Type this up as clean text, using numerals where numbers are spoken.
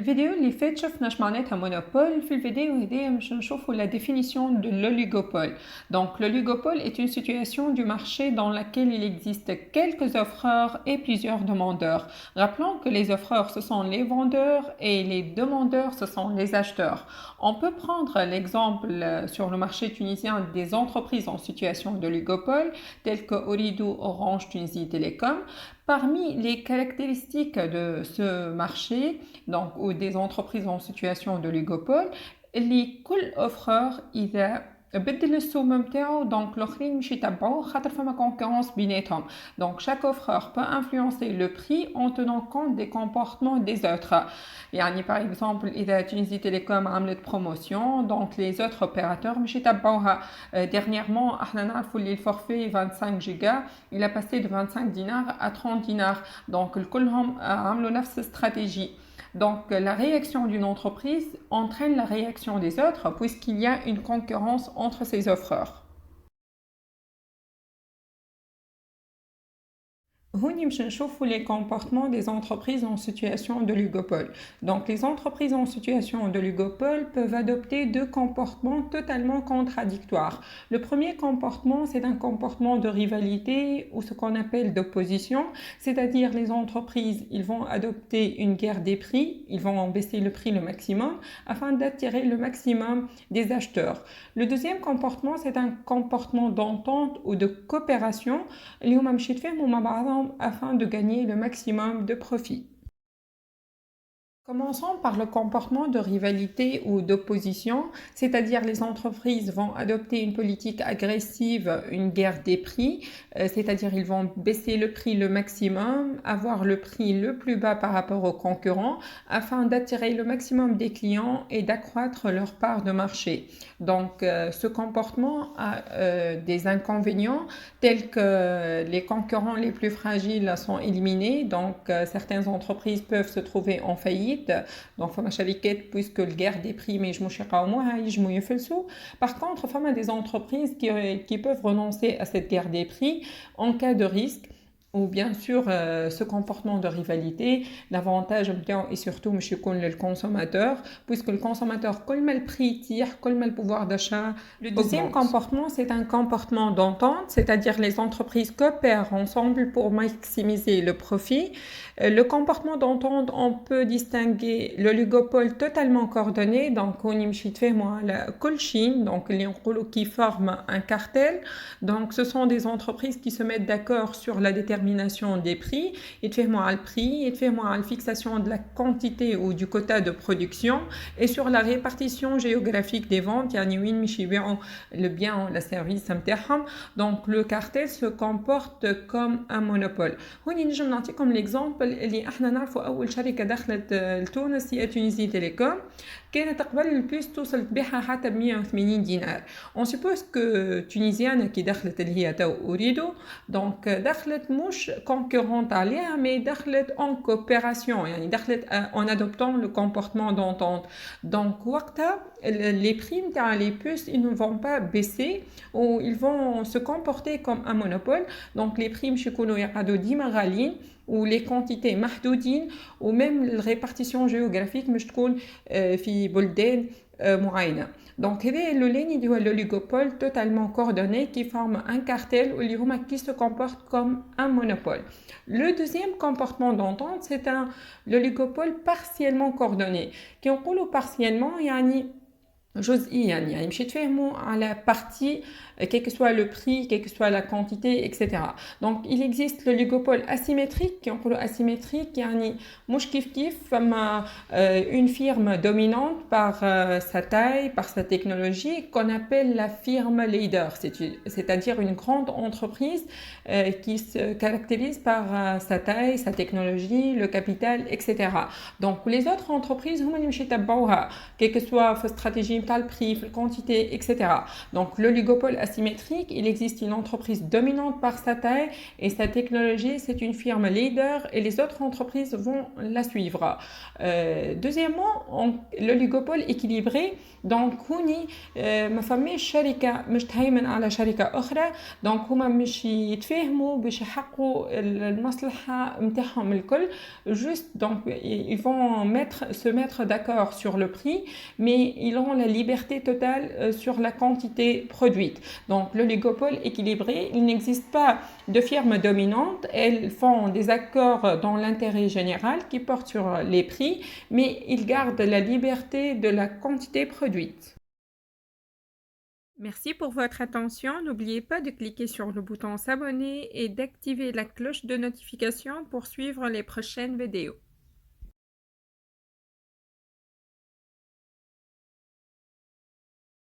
الفيديو اللي فات شفنا معناتها مونوبول. في الفيديو هذه باش نشوفوا la définition de l'oligopole. Donc l'oligopole est une situation du marché dans laquelle il existe quelques offreurs et plusieurs demandeurs. Rappelons que les offreurs ce sont les vendeurs et les demandeurs ce sont les acheteurs. On peut prendre l'exemple sur le marché tunisien des entreprises en situation d'oligopole telles que Ooredoo, Orange, Tunisie Télécom. Parmi les caractéristiques de ce marché, donc ou des entreprises en situation d'oligopole, كل offreur إذا بدل السوم نتاعو دونك الاخرين مش يتبعوه خاطر فما concurrence بيناتهم. Donc chaque offreur peut influencer le prix en tenant compte des comportements des autres. يعني par exemple إذا Tunisie Télécom عملت promotion donc les autres opérateurs مش يتبعوها. Dernièrement احنا نعرفوا اللي الفورفي 25 جيجا il a passé de 25 dinars à 30 dinars. Donc الكلهم عملوا نفس stratégie. Donc, la réaction d'une entreprise entraîne la réaction des autres puisqu'il y a une concurrence entre ces offreurs. هوني باش نشوفوا les comportements des entreprises en situation d'oligopole. Donc les entreprises en situation d'oligopole peuvent adopter deux comportements totalement contradictoires. Le premier comportement, c'est un comportement de rivalité ou ce qu'on appelle d'opposition, c'est-à-dire les entreprises, ils vont adopter une guerre des prix, ils vont baisser le prix le maximum afin d'attirer le maximum des acheteurs. Le deuxième comportement, c'est un comportement d'entente ou de coopération اللي هما مش يتفاهموا مع بعضهم afin de gagner le maximum de profit. Commençons par le comportement de rivalité ou d'opposition, c'est-à-dire les entreprises vont adopter une politique agressive, une guerre des prix, c'est-à-dire ils vont baisser le prix le maximum, avoir le prix le plus bas par rapport aux concurrents afin d'attirer le maximum des clients et d'accroître leur part de marché. Donc ce comportement a des inconvénients tels que les concurrents les plus fragiles sont éliminés, donc certaines entreprises peuvent se trouver en faillite. Donc فما شركات puisque le guerre des prix ما يجموش يقاوموها يجمو يفلسوا. Par contre فما des entreprises qui peuvent renoncer à cette guerre des prix en cas de risque ou bien sûr ce comportement de rivalité. L'avantage est surtout مش يكون للconsommateur puisque le consommateur كل ما الprix يطيح كل ما le pouvoir d'achat. Le deuxième comportement, c'est un comportement d'entente, c'est-à-dire les entreprises coopèrent ensemble pour maximiser le profit. Le comportement d'entente, on peut distinguer l'oligopole totalement coordonné, donc on يمشي يتفاهموا على كل شيء, donc اللي نقولوا qui forment un cartel. Donc ce sont des entreprises qui se mettent d'accord sur la détermination des prix, يتفاهموا على الprix, يتفاهموا على la fixation de la quantité ou du quota de production et sur la répartition géographique des ventes, يعني وين مش يبيعوا le bien ou le service نتاعهم. Donc le cartel se comporte comme un monopole. هوني نجم نعطيكم l'exemple اللي احنا نعرفوا اول شركه دخلت لتونس هي تونسي تيليكوم, كانت قبل البيس توصل تبيعها حتى ب 180 دينار. On suppose que تونيزيانا كي دخلت اللي هي تو اوريدو, دونك دخلت مش concurrente عليها mais دخلت en coopération, يعني دخلت en adoptant le comportement d'entente. Donc وقتها les prix نتاع les puces ils ne vont pas baisser ou ils vont se comporter comme un monopole. Donc les prix مش يكونوا يقعدوا ديما غاليين ou les quantités محدودين ou même la répartition géographique مش تكون في بلدان معينة. Donc هذا اللي هو l'oligopole totalement coordonné qui forme un cartel واللي هما qui se comporte comme un monopole. Le deuxième comportement d'entente, c'est l'oligopole partiellement coordonné. كي نقولوا partiellement يعني جزئيا, يعني مش يتفاهموا على partie quel que soit le prix, quelle que soit la quantité, etc. Donc il existe l'oligopole asymétrique, qui on asymétrique, يعني مش كيف فما une firme dominante par sa taille, par sa technologie, qu'on appelle la firme leader, c'est-à-dire une grande entreprise qui se caractérise par sa taille, sa technologie, le capital, etc. Donc les autres entreprises هما اللي مش يتبعوها, quelle que soit la stratégie tal prix, في quantité, etc. Donc l'oligopole asymétrique, il existe une entreprise dominante par sa taille et sa technologie, c'est une firme leader et les autres entreprises vont la suivre. Deuxièmement, l'oligopole équilibré, donc هوني ما فماش شركة مش تهيمن على شركة أخرى، دونك هما مش يتفاهموا باش يحققوا المصلحة متاعهم الكل. Juste, donc, ils vont se mettre d'accord sur le prix, mais ils ont la liberté totale sur la quantité produite. Donc, l'oligopole équilibré, il n'existe pas de firmes dominantes. Elles font des accords dans l'intérêt général qui portent sur les prix, mais ils gardent la liberté de la quantité produite. Merci pour votre attention. N'oubliez pas de cliquer sur le bouton s'abonner et d'activer la cloche de notification pour suivre les prochaines vidéos.